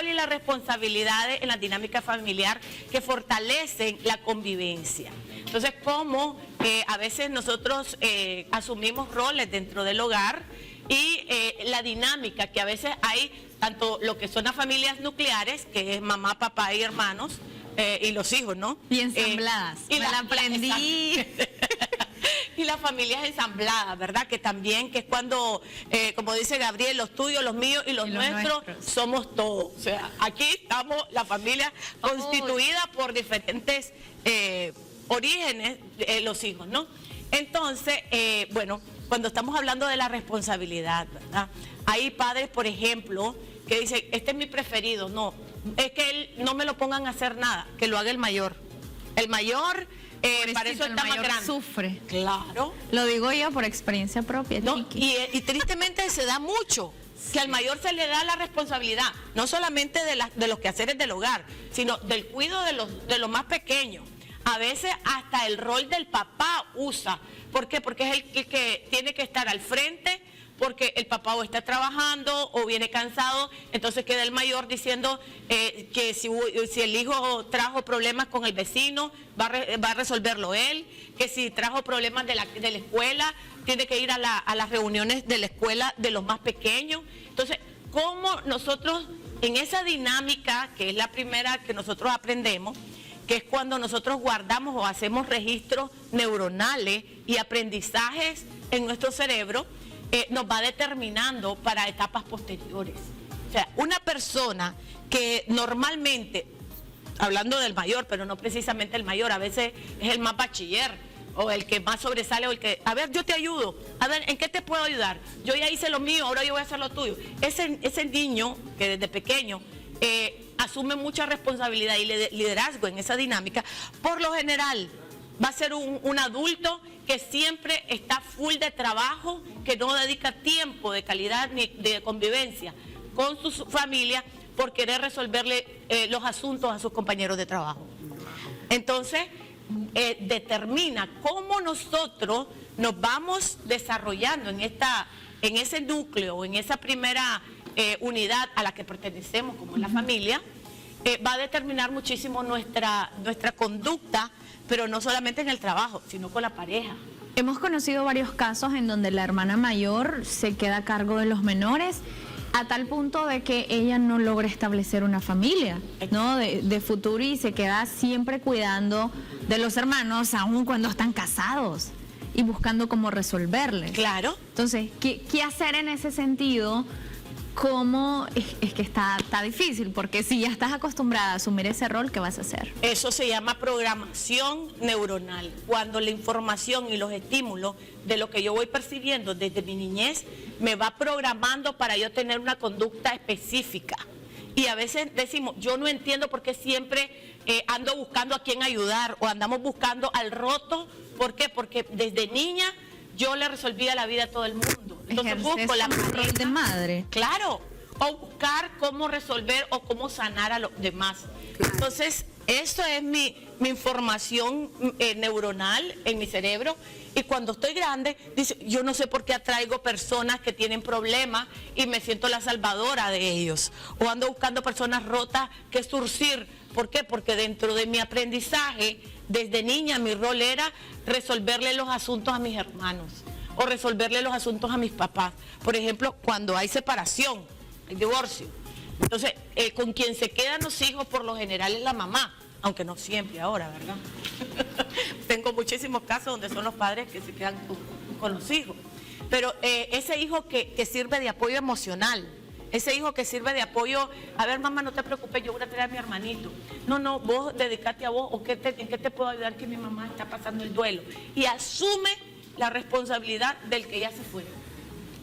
rol y las responsabilidades en la dinámica familiar que fortalecen la convivencia. Entonces, cómo a veces nosotros asumimos roles dentro del hogar y la dinámica que a veces hay, tanto lo que son las familias nucleares, que es mamá, papá y hermanos, y los hijos, ¿no? Y ensambladas. Y me la aprendí. Y las familias ensambladas, ¿verdad? Que también, que es cuando, como dice Gabriel, los tuyos, los míos y los nuestros somos todos. O sea, aquí estamos la familia constituida por diferentes orígenes, los hijos, ¿no? Entonces, bueno, cuando estamos hablando de la responsabilidad, ¿verdad? Hay padres, por ejemplo, que dicen, este es mi preferido. No, es que él no me lo pongan a hacer nada, que lo haga el mayor. El mayor, para eso está más grande. Sufre. Claro. Lo digo yo por experiencia propia, ¿no? Y tristemente se da mucho, que al mayor se le da la responsabilidad, no solamente de los quehaceres del hogar, sino del cuidado de los más pequeños. A veces hasta el rol del papá usa. ¿Por qué? Porque es el que tiene que estar al frente, porque el papá o está trabajando o viene cansado, entonces queda el mayor diciendo que si el hijo trajo problemas con el vecino, va a resolverlo él, que si trajo problemas de la escuela, tiene que ir a las reuniones de la escuela de los más pequeños. Entonces, ¿cómo nosotros, en esa dinámica, que es la primera que nosotros aprendemos, que es cuando nosotros guardamos o hacemos registros neuronales y aprendizajes en nuestro cerebro, nos va determinando para etapas posteriores? O sea, una persona que normalmente, hablando del mayor, pero no precisamente el mayor, a veces es el más bachiller, o el que más sobresale, o el que, a ver, yo te ayudo, a ver, ¿en qué te puedo ayudar? Yo ya hice lo mío, ahora yo voy a hacer lo tuyo. Ese niño que desde pequeño asume mucha responsabilidad y liderazgo en esa dinámica, por lo general va a ser un adulto que siempre está full de trabajo, que no dedica tiempo de calidad ni de convivencia con su familia por querer resolverle los asuntos a sus compañeros de trabajo. Entonces, determina cómo nosotros nos vamos desarrollando en ese núcleo, en esa primera unidad a la que pertenecemos, como es la familia. Va a determinar muchísimo nuestra conducta, pero no solamente en el trabajo, sino con la pareja. Hemos conocido varios casos en donde la hermana mayor se queda a cargo de los menores, a tal punto de que ella no logra establecer una familia, ¿no? de futuro, y se queda siempre cuidando de los hermanos, aun cuando están casados, y buscando cómo resolverles. Claro. Entonces, ¿qué hacer en ese sentido? ¿Cómo? Es que está difícil, porque si ya estás acostumbrada a asumir ese rol, ¿qué vas a hacer? Eso se llama programación neuronal, cuando la información y los estímulos de lo que yo voy percibiendo desde mi niñez me va programando para yo tener una conducta específica. Y a veces decimos, yo no entiendo por qué siempre ando buscando a quién ayudar, o andamos buscando al roto. ¿Por qué? Porque desde niña yo le resolvía la vida a todo el mundo. Entonces busco la rol de madre. Claro, o buscar cómo resolver o cómo sanar a los demás. Claro. Entonces, eso es mi información neuronal en mi cerebro. Y cuando estoy grande, dice, yo no sé por qué atraigo personas que tienen problemas y me siento la salvadora de ellos. O ando buscando personas rotas que surcir. ¿Por qué? Porque dentro de mi aprendizaje, desde niña, mi rol era resolverle los asuntos a mis hermanos o resolverle los asuntos a mis papás. Por ejemplo, cuando hay separación, hay divorcio. Entonces, con quien se quedan los hijos por lo general es la mamá, aunque no siempre ahora, ¿verdad? Tengo muchísimos casos donde son los padres que se quedan con los hijos. Pero ese hijo que sirve de apoyo emocional, ese hijo que sirve de apoyo, a ver, mamá, no te preocupes, yo voy a traer a mi hermanito. No, vos dedicate a vos, o ¿en qué te puedo ayudar que mi mamá está pasando el duelo? Y asume la responsabilidad del que ya se fue.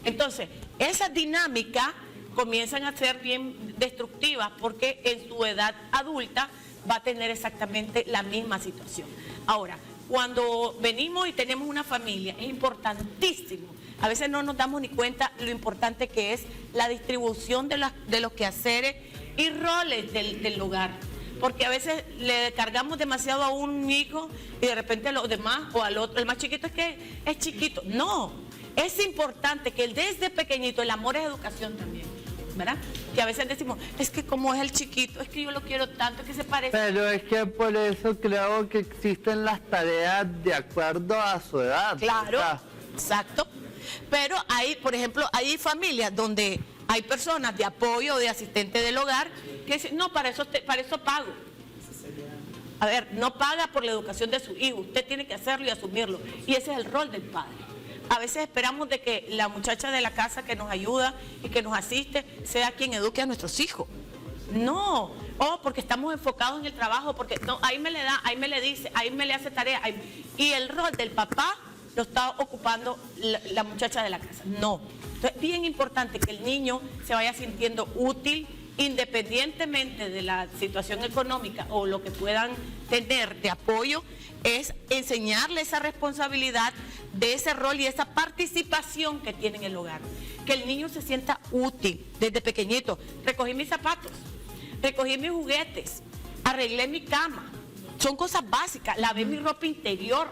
Entonces, esas dinámicas comienzan a ser bien destructivas porque en su edad adulta va a tener exactamente la misma situación. Ahora, cuando venimos y tenemos una familia, es importantísimo. A veces no nos damos ni cuenta lo importante que es la distribución de los quehaceres y roles del hogar. Porque a veces le cargamos demasiado a un hijo y de repente a los demás o al otro, el más chiquito es que es chiquito. No, es importante que desde pequeñito, el amor es educación también. ¿verdad? Que a veces decimos, es que como es el chiquito, es que yo lo quiero tanto, es que se parece. Pero es que por eso creo que existen las tareas de acuerdo a su edad. Claro, O sea, exacto. Pero hay, por ejemplo, hay familias donde hay personas de apoyo, de asistente del hogar, que dicen, no, para eso pago. A ver, no paga por la educación de su hijo, usted tiene que hacerlo y asumirlo. Y ese es el rol del padre. A veces esperamos de que la muchacha de la casa que nos ayuda y que nos asiste sea quien eduque a nuestros hijos. No, porque estamos enfocados en el trabajo, porque no, ahí me le da, ahí me le dice, ahí me le hace tarea. Y el rol del papá lo está ocupando la muchacha de la casa. No. Entonces es bien importante que el niño se vaya sintiendo útil, independientemente de la situación económica o lo que puedan tener de apoyo, es enseñarle esa responsabilidad de ese rol y esa participación que tiene en el hogar. Que el niño se sienta útil desde pequeñito. Recogí mis zapatos, recogí mis juguetes, arreglé mi cama. Son cosas básicas, lavé mi ropa interior.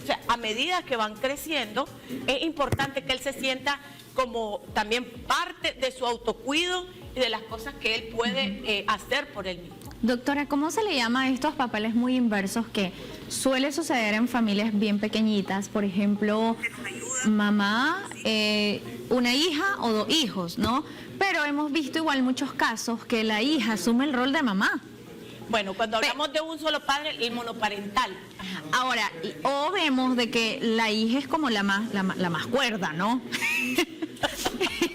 O sea, a medida que van creciendo, es importante que él se sienta como también parte de su autocuido y de las cosas que él puede hacer por él mismo. Doctora, ¿cómo se le llama a estos papeles muy inversos que suele suceder en familias bien pequeñitas? Por ejemplo, mamá, una hija o dos hijos, ¿no? Pero hemos visto igual muchos casos que la hija asume el rol de mamá. Bueno, cuando hablamos de un solo padre, el monoparental. Ajá. Ahora, o vemos de que la hija es como la más cuerda, ¿no?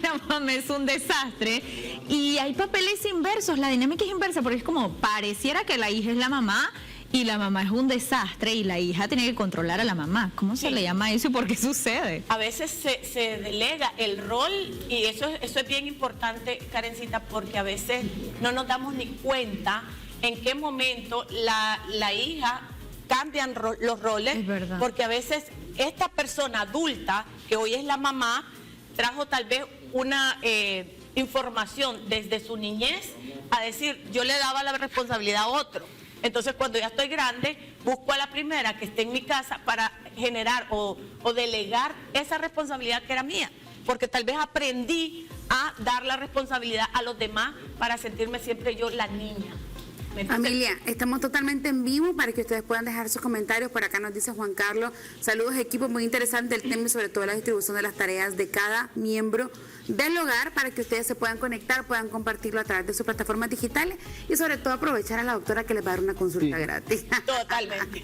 La mamá es un desastre. Y hay papeles inversos, la dinámica es inversa, porque es como, pareciera que la hija es la mamá y la mamá es un desastre y la hija tiene que controlar a la mamá. ¿Cómo se le llama eso y por qué sucede? A veces se delega el rol y eso es bien importante, Karencita, porque a veces no nos damos ni cuenta en qué momento la hija cambian los roles, porque a veces esta persona adulta, que hoy es la mamá, trajo tal vez una información desde su niñez a decir, yo le daba la responsabilidad a otro. Entonces cuando ya estoy grande, busco a la primera que esté en mi casa para generar o delegar esa responsabilidad que era mía, porque tal vez aprendí a dar la responsabilidad a los demás para sentirme siempre yo la niña. Familia, estamos totalmente en vivo para que ustedes puedan dejar sus comentarios. Por acá nos dice Juan Carlos, saludos equipo, muy interesante el tema y sobre todo la distribución de las tareas de cada miembro del hogar para que ustedes se puedan conectar, puedan compartirlo a través de sus plataformas digitales y sobre todo aprovechar a la doctora que les va a dar una consulta gratis. Totalmente.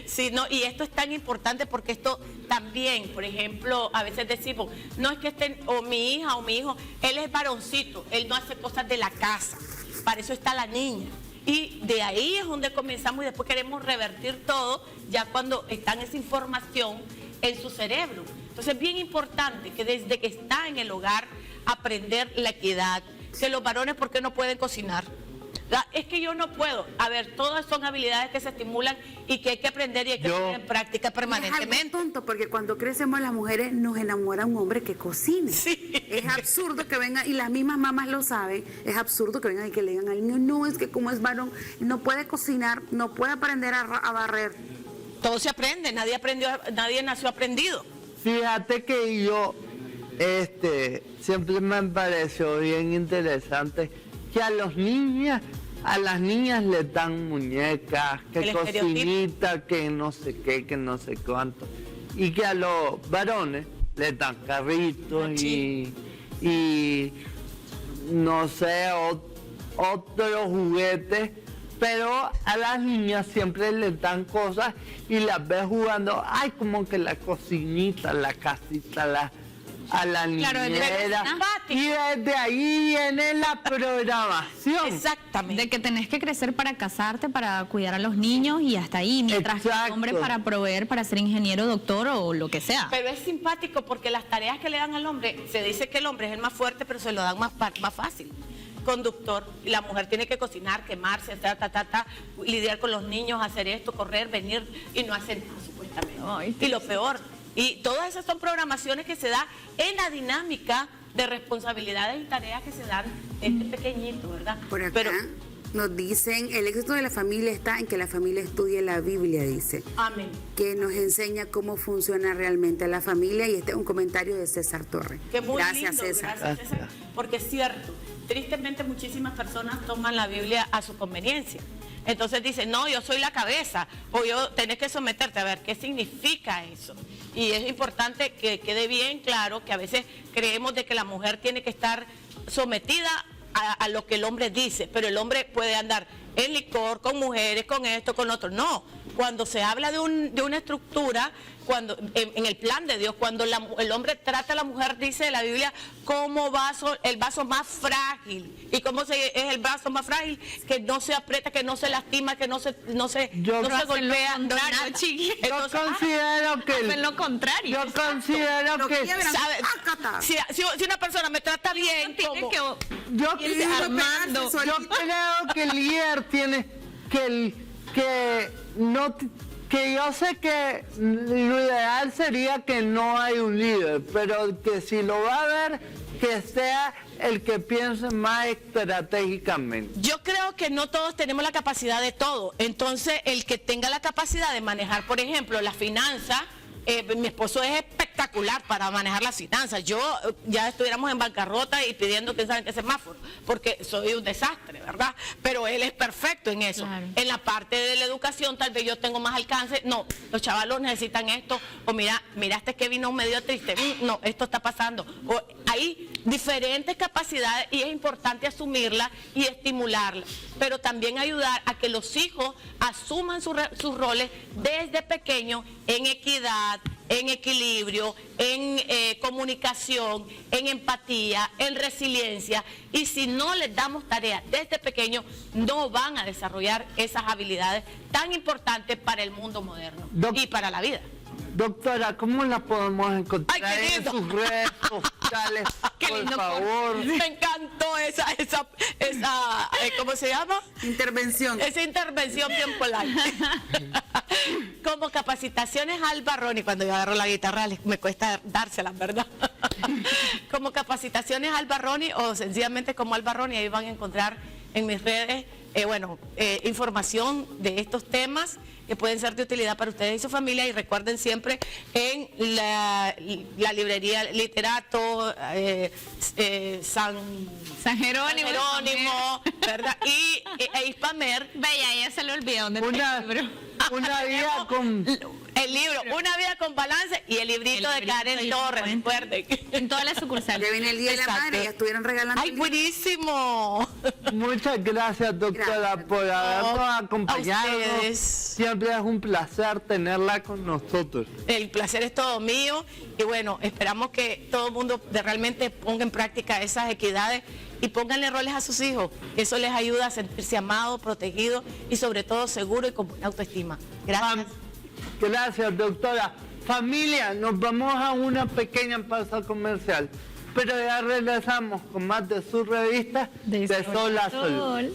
Sí, no, y esto es tan importante porque esto también, por ejemplo, a veces decimos, no es que estén, o mi hija o mi hijo, él es varoncito, él no hace cosas de la casa. Para eso está la niña. Y de ahí es donde comenzamos y después queremos revertir todo ya cuando está esa información en su cerebro. Entonces es bien importante que desde que está en el hogar aprender la equidad, que los varones, ¿por qué no pueden cocinar? Es que yo no puedo. A ver, todas son habilidades que se estimulan y que hay que aprender y hay que poner en práctica permanentemente. Es algo tonto porque cuando crecemos las mujeres nos enamora un hombre que cocine. Sí. Es absurdo que venga, y las mismas mamás lo saben, es absurdo que vengan y que le digan al niño, no, es que como es varón, no puede cocinar, no puede aprender a barrer. Todo se aprende, nadie nació aprendido. Fíjate que yo siempre me pareció bien interesante que a las niñas les dan muñecas, que cocinita, que no sé qué, que no sé cuánto. Y que a los varones les dan carritos y no sé, otros juguetes. Pero a las niñas siempre les dan cosas y las ves jugando, ay, como que la cocinita, la casita, a la niñera, y desde ahí viene la programación. Exactamente. De que tenés que crecer para casarte, para cuidar a los niños y hasta ahí, mientras que el hombre para proveer, para ser ingeniero, doctor o lo que sea. Pero es simpático porque las tareas que le dan al hombre, se dice que el hombre es el más fuerte, pero se lo dan más fácil. Conductor, y la mujer tiene que cocinar, quemarse, hacer lidiar con los niños, hacer esto, correr, venir, y no hacen nada, supuestamente. Ay, y lo peor, y todas esas son programaciones que se dan en la dinámica de responsabilidades y tareas que se dan desde pequeñito, ¿verdad? Por acá nos dicen, el éxito de la familia está en que la familia estudie la Biblia, dice. Amén. Que nos enseña cómo funciona realmente la familia, y este es un comentario de César Torres. Que muy gracias, lindo, César. Gracias, César. porque es cierto, tristemente muchísimas personas toman la Biblia a su conveniencia. Entonces dicen, no, yo soy la cabeza, o yo tenés que someterte. A ver, ¿qué significa eso? Y es importante que quede bien claro que a veces creemos de que la mujer tiene que estar sometida a lo que el hombre dice, pero el hombre puede andar en licor, con mujeres, con esto, con otro. No, cuando se habla de una estructura, cuando en el plan de Dios, cuando el hombre trata a la mujer, dice la Biblia, como el vaso más frágil. ¿Y cómo es el vaso más frágil? Que no se aprieta, que no se lastima, que no se golpea. Yo considero que... Es lo contrario. Yo considero que... Si una persona me trata bien, como... Yo creo que el líder tiene que yo sé que lo ideal sería que no hay un líder, pero que si lo va a haber, que sea el que piense más estratégicamente. Yo creo que no todos tenemos la capacidad de todo. Entonces, el que tenga la capacidad de manejar, por ejemplo, las finanzas, mi esposo es espectacular para manejar las finanzas. Yo ya estuviéramos en bancarrota y pidiendo que saben qué semáforo, porque soy un desastre, ¿verdad? Pero él es perfecto en eso. Claro. En la parte de la educación tal vez yo tengo más alcance. No, los chavalos necesitan esto. O miraste que vino medio triste. No, esto está pasando. O hay diferentes capacidades y es importante asumirlas y estimularlas. Pero también ayudar a que los hijos asuman sus roles desde pequeños en equidad, en equilibrio, en comunicación, en empatía, en resiliencia. Y si no les damos tareas desde pequeños, no van a desarrollar esas habilidades tan importantes para el mundo moderno y para la vida. Doctora, ¿cómo la podemos encontrar en sus redes sociales? Por favor. Me encantó esa ¿cómo se llama? Intervención. Esa intervención bien polite. Como Capacitaciones Alba Ronnie, cuando yo agarro la guitarra me cuesta dárselas, ¿verdad? Como Capacitaciones Alba Ronnie o sencillamente como Alba Ronnie, ahí van a encontrar en mis redes información de estos temas que pueden ser de utilidad para ustedes y su familia. Y recuerden siempre en la librería Literato, San Jerónimo, ¿verdad? Y Hispamer. Vaya, ya se le olvidó dónde está el libro. Una vida con... El libro, Una vida con balance, y el librito de Karen Torres, recuerden. En todas las sucursales. Ya viene el Día de la Madre, ya estuvieron regalando. ¡Ay, buenísimo! Muchas gracias, doctora, por habernos acompañado. Siempre es un placer tenerla con nosotros. El placer es todo mío y bueno, esperamos que todo el mundo realmente ponga en práctica esas equidades y pónganle roles a sus hijos. Eso les ayuda a sentirse amados, protegidos y sobre todo seguros y con buena autoestima. Gracias. Gracias, doctora. Familia, nos vamos a una pequeña pausa comercial, pero ya regresamos con más de su revista De Sol a Sol.